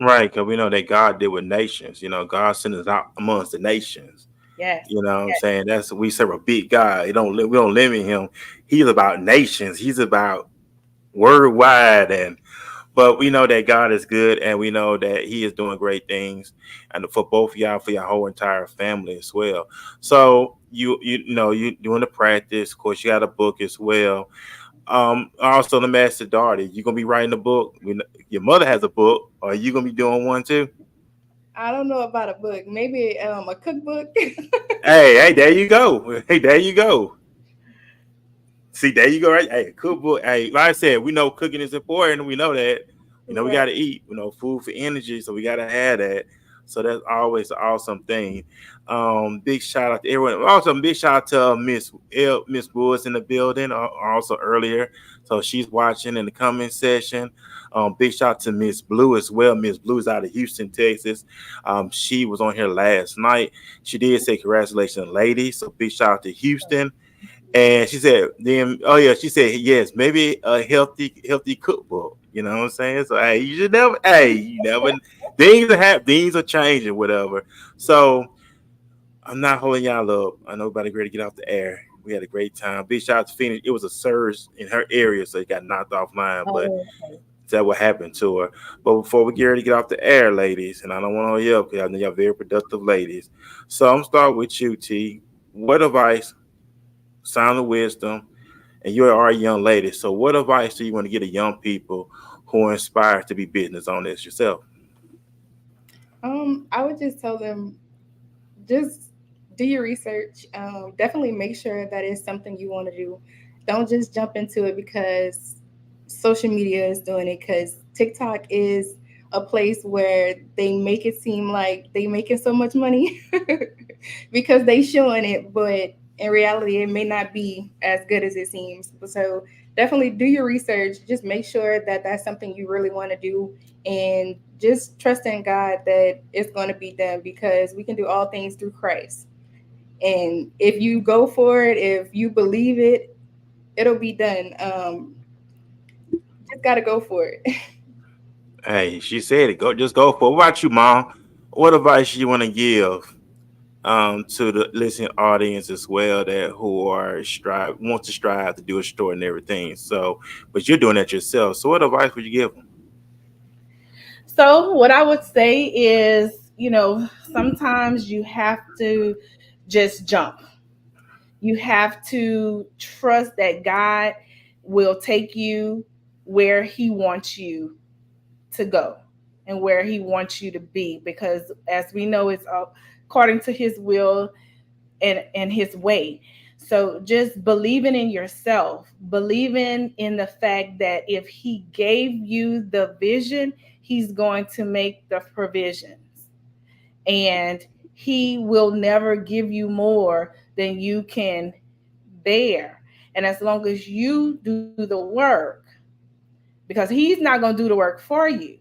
Right, because we know that God did with nations. God sent us out amongst the nations. Yes. You know what I'm saying? That's we serve a big God. We don't limit him. He's about nations. He's about worldwide. And but we know that God is good, and we know that He is doing great things, and for both of y'all, for your whole entire family as well. So you doing the practice. Of course, you got a book as well. Also the master daughter. You gonna be writing a book? Your mother has a book. Are you gonna be doing one too? I don't know about a book. Maybe a cookbook. Hey, there you go. Hey, there you go. See, there you go. Right. Hey, cookbook. Hey, like I said, we know cooking is important. We know that. We got to Right. eat. Food for energy, so we got to have that. So that's always an awesome thing. Big shout out to everyone. Also, big shout out to Miss Woods in the building. Also earlier, so she's watching in the comment section. Big shout out to Miss Blue as well. Miss Blue's out of Houston, Texas. She was on here last night. She did say congratulations, ladies. So big shout out to Houston. And she said, then, oh yeah, she said, yes, maybe a healthy cookbook. You know what I'm saying? So, hey, you never, things are changing, whatever. So, I'm not holding y'all up. I know everybody ready to get off the air. We had a great time. Big shout out to Phoenix. It was a surge in her area, so it got knocked offline, but that's what happened to her. But before we get ready to get off the air, ladies, and I don't want to hold you up because I know y'all very productive ladies. So, I'm starting with you, T. What advice, sound of wisdom, and you are a young lady. So, what advice do you want to give to young people who are inspired to be business owners yourself? I would just tell them, just do your research. Definitely make sure that it's something you want to do. Don't just jump into it because social media is doing it. Because TikTok is a place where they make it seem like they making so much money because they showing it, but in reality, it may not be as good as it seems. So definitely do your research. Just make sure that that's something you really want to do, and just trust in God that it's going to be done, because we can do all things through Christ. And if you go for it, if you believe it, it'll be done. Just got to go for it. Hey, she said it. Just go for it. What about you, Mom? What advice you want to give to the listening audience as well, that who are want to strive to do a store and everything? So, but you're doing that yourself. So, what advice would you give them? So what I would say is, sometimes you have to just jump. You have to trust that God will take you where He wants you to go and where He wants you to be, because as we know, it's according to His will and His way. So just believing in yourself, believing in the fact that if He gave you the vision, He's going to make the provisions, and He will never give you more than you can there. And as long as you do the work, because he's not going to do the work for you,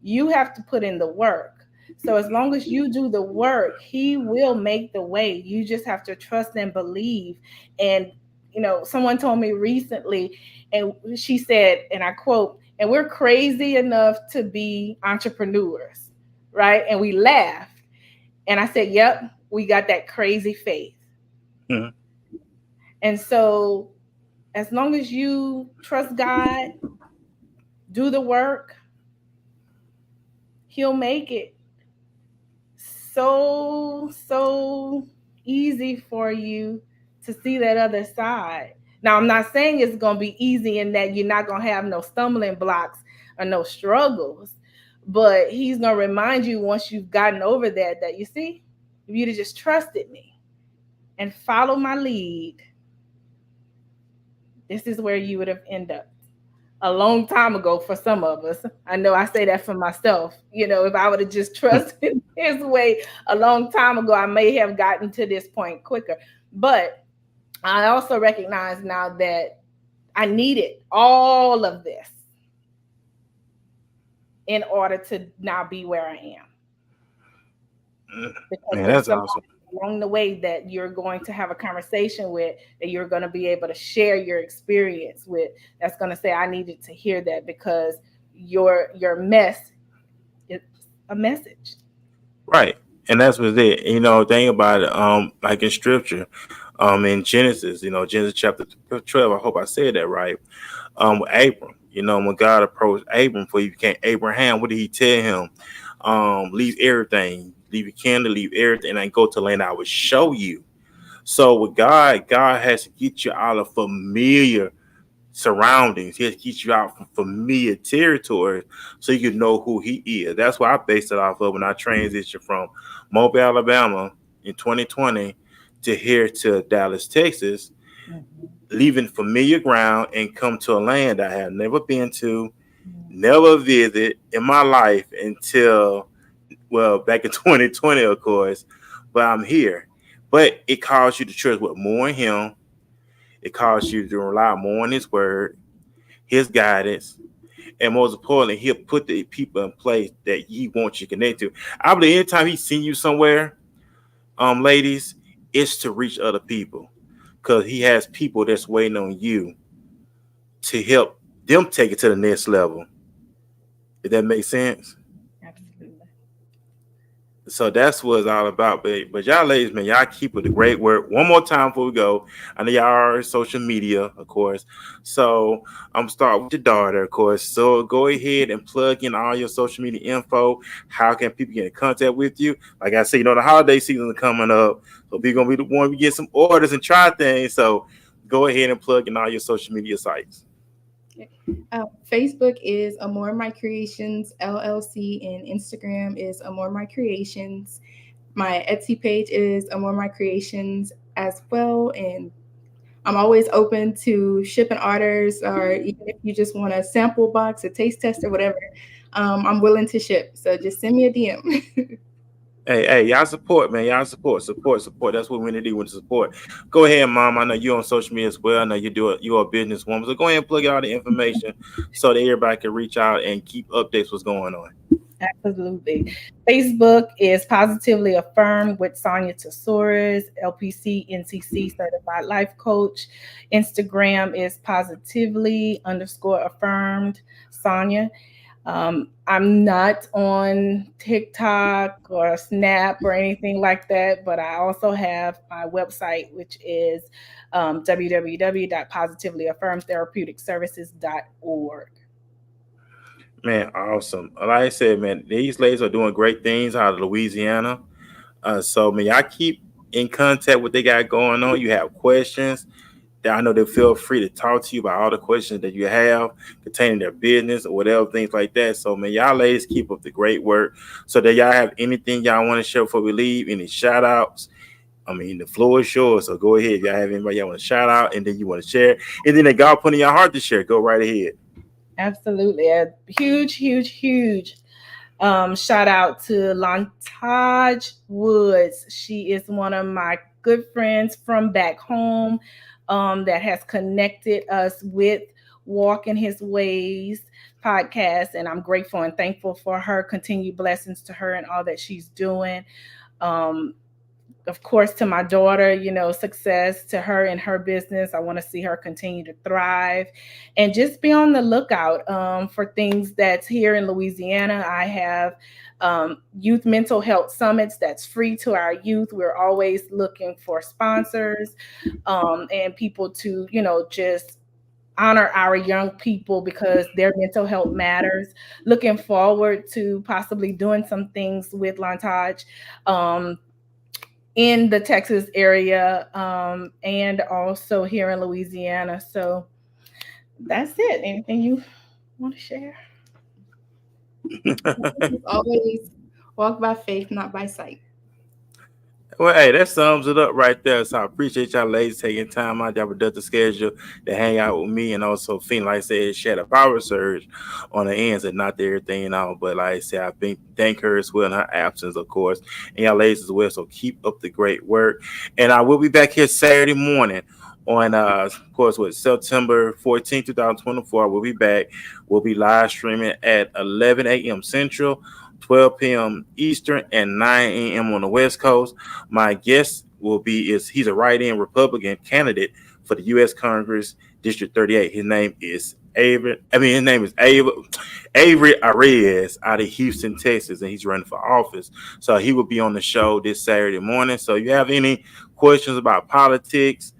you have to put in the work. So as long as you do the work, he will make the way. You just have to trust and believe. And, you know, someone told me recently, and she said, and I quote, "And we're crazy enough to be entrepreneurs," right? And we laughed. And I said, "Yep, we got that crazy faith." Mhm. And so as long as you trust God, do the work, he'll make it so easy for you to see that other side. Now, I'm not saying it's going to be easy in that you're not going to have no stumbling blocks or no struggles, but he's going to remind you once you've gotten over that you see, if you'd have just trusted me and followed my lead, this is where you would have ended up a long time ago for some of us. I know I say that for myself. You know, if I would have just trusted his way a long time ago, I may have gotten to this point quicker. But I also recognize now that I needed all of this in order to now be where I am. Because Man, there's that's awesome. along the way that you're going to have a conversation with, that you're going to be able to share your experience with, that's going to say, I needed to hear that because your mess is a message. Right. And that's what it. You know, think about it, like in scripture, in Genesis, you know, Genesis chapter 12, I hope I said that right. With Abram, you know, when God approached Abram before he became Abraham, what did he tell him? Leave everything, leave your candle, leave everything, and go to land I will show you. So with God, God has to get you out of familiar surroundings. He has to get you out from familiar territory so you can know who he is. That's what I based it off of when I transitioned from Mobile, Alabama in 2020 to here to Dallas, Texas, leaving familiar ground and come to a land I have never been to, never visit in my life until, well, back in 2020, of course, but I'm here. But it calls you to trust with more in him. It calls you to rely more on his word, his guidance, and most importantly, he'll put the people in place that he wants you to connect to. I believe anytime he sends you somewhere, ladies, it's to reach other people because he has people that's waiting on you to help them take it to the next level. If that makes sense. Absolutely. So that's what it's all about. But y'all ladies, man, y'all keep up the great work. One more time before we go. I know y'all are social media, of course. So I'm start with your daughter, of course. So go ahead and plug in all your social media info. How can people get in contact with you? Like I said, you know, the holiday season is coming up. So we're gonna be the one to get some orders and try things. So go ahead and plug in all your social media sites. Facebook is Amore My Creations LLC, and Instagram is Amore My Creations. My Etsy page is Amore My Creations as well, and I'm always open to shipping orders, or even if you just want a sample box, a taste test, or whatever, I'm willing to ship. So just send me a DM. Hey, y'all support, man. Y'all support. That's what we need to do with support. Go ahead, Mom. I know you're on social media as well. I know you're a businesswoman. So go ahead and plug in all the information so that everybody can reach out and keep updates what's going on. Absolutely. Facebook is Positively Affirmed with Sonia Tesouris, LPC NCC Certified Life Coach. Instagram is Positively_Affirmed Sonia. I'm not on TikTok or Snap or anything like that, but I also have my website, which is www.positivellyaffirmedtherapeuticservices.org. Man, awesome. Like I said, man, these ladies are doing great things out of Louisiana. So, man, y'all keep in contact with what they got going on. You have questions, I know they feel free to talk to you about all the questions that you have containing their business or whatever, things like that. So, man, y'all ladies keep up the great work. So that y'all have anything y'all want to share before we leave, any shout outs. I mean, the floor is yours. So go ahead. If y'all have anybody y'all want to shout out and then you want to share, and then that God put in your heart to share, go right ahead. Absolutely. A huge shout out to Lantage Woods. She is one of my good friends from back home. that has connected us with Walk in His Ways podcast. And I'm grateful and thankful for her. Continued blessings to her and all that she's doing. Of course, to my daughter, success to her and her business. I want to see her continue to thrive and just be on the lookout for things that's here in Louisiana. I have youth mental health summits that's free to our youth. We're always looking for sponsors and people to, just honor our young people because their mental health matters. Looking forward to possibly doing some things with Lantage in the Texas area and also here in Louisiana. So that's it. Anything you want to share? Always walk by faith, not by sight. Well, hey, that sums it up right there. So I appreciate y'all ladies taking time out y'all productive schedule to hang out with me, and also Phoenix, like I said, she had a power surge on the ends and not everything out. But like I said, I thank her as well in her absence, of course, and y'all ladies as well. So keep up the great work, and I will be back here Saturday morning on, of course, with September 14, 2024. We'll be back. We'll be live streaming at 11 a.m. Central, 12 p.m. Eastern, and 9 a.m. on the West Coast. My guest he's a write-in Republican candidate for the U.S. Congress, District 38. His name is Avery Arias out of Houston, Texas, and he's running for office. So he will be on the show this Saturday morning. So if you have any questions about politics,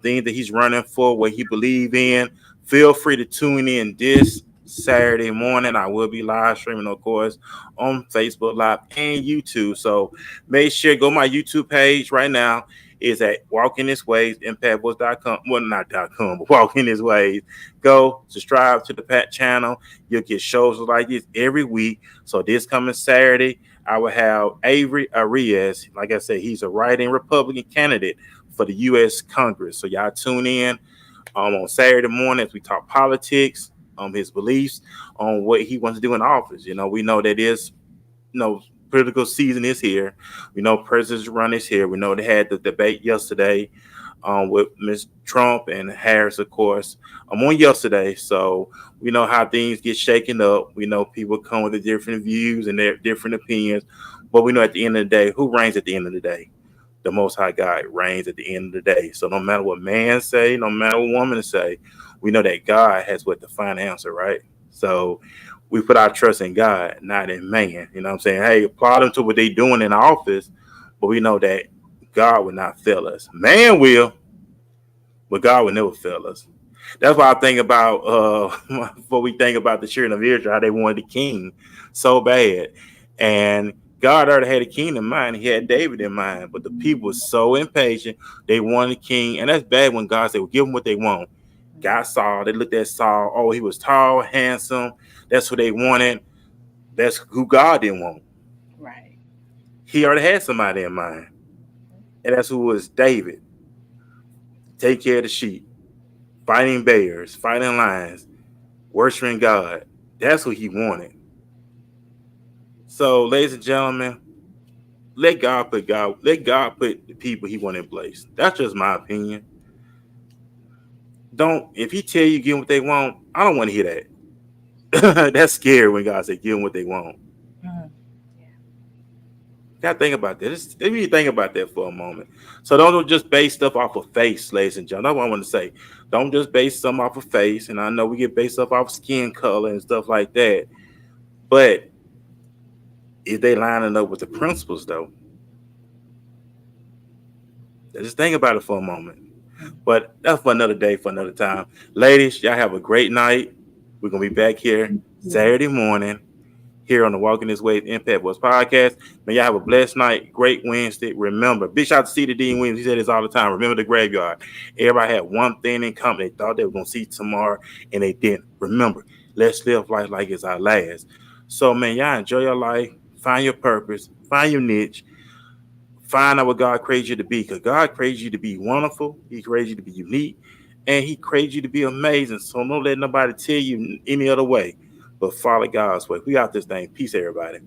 things that he's running for, what he believes in, feel free to tune in this Saturday morning. I will be live streaming, of course, on Facebook Live and YouTube. So make sure go my YouTube page right now. Is at Walking His Ways, impactvoice.com. Well, not .com, but Walking His Ways. Go subscribe to the Pat channel. You'll get shows like this every week. So this coming Saturday, I will have Avery Arias. Like I said, he's a write-in Republican candidate for the U.S. Congress. So y'all tune in on Saturday morning as we talk politics, his beliefs on what he wants to do in office. We know that political season is here. We know President's run is here. We know they had the debate yesterday with Ms. Trump and Harris, of course, on yesterday. So we know how things get shaken up. We know people come with different views and their different opinions. But we know at the end of the day, who reigns at the end of the day? The Most High God reigns at the end of the day. So no matter what man say, no matter what woman say, we know that God has what the final answer, right? So we put our trust in God, not in man. You know what I'm saying? Hey, applaud them to what they doing in the office, but we know that God will not fail us. Man will, but God will never fail us. That's why I think about before we think about the children of Israel, how they wanted a king so bad. And God already had a king in mind. He had David in mind, but the people were so impatient. They wanted a king. And that's bad when God said, well, give them what they want. God saw, they looked at Saul. Oh, he was tall, handsome. That's what they wanted. That's who God didn't want. Right. He already had somebody in mind. And that's who was David. Take care of the sheep, fighting bears, fighting lions, worshiping God. That's what he wanted. So, ladies and gentlemen, let God put the people he wanted in place. That's just my opinion. If he tell you give them what they want, I don't want to hear that. That's scary when God said give them what they want. Mm-hmm. Gotta think about that. Let me think about that for a moment. So don't just base stuff off of face, ladies and gentlemen. That's what I want to say. Don't just base something off of face. And I know we get based off of skin color and stuff like that. But is they lining up with the principles, though? Just think about it for a moment. But that's for another day, for another time. Ladies, y'all have a great night. We're going to be back here Saturday morning here on the Walking This Way Impact Voice podcast. May y'all have a blessed night. Great Wednesday. Remember, big shout out to C.D. Dean Williams. He said this all the time. Remember the graveyard. Everybody had one thing in common. They thought they were going to see tomorrow, and they didn't. Remember, let's live life like it's our last. So, man, y'all enjoy your life. Find your purpose. Find your niche. Find out what God created you to be, because God created you to be wonderful. He created you to be unique, and he created you to be amazing. So don't let nobody tell you any other way, but follow God's way. We got this thing. Peace, everybody.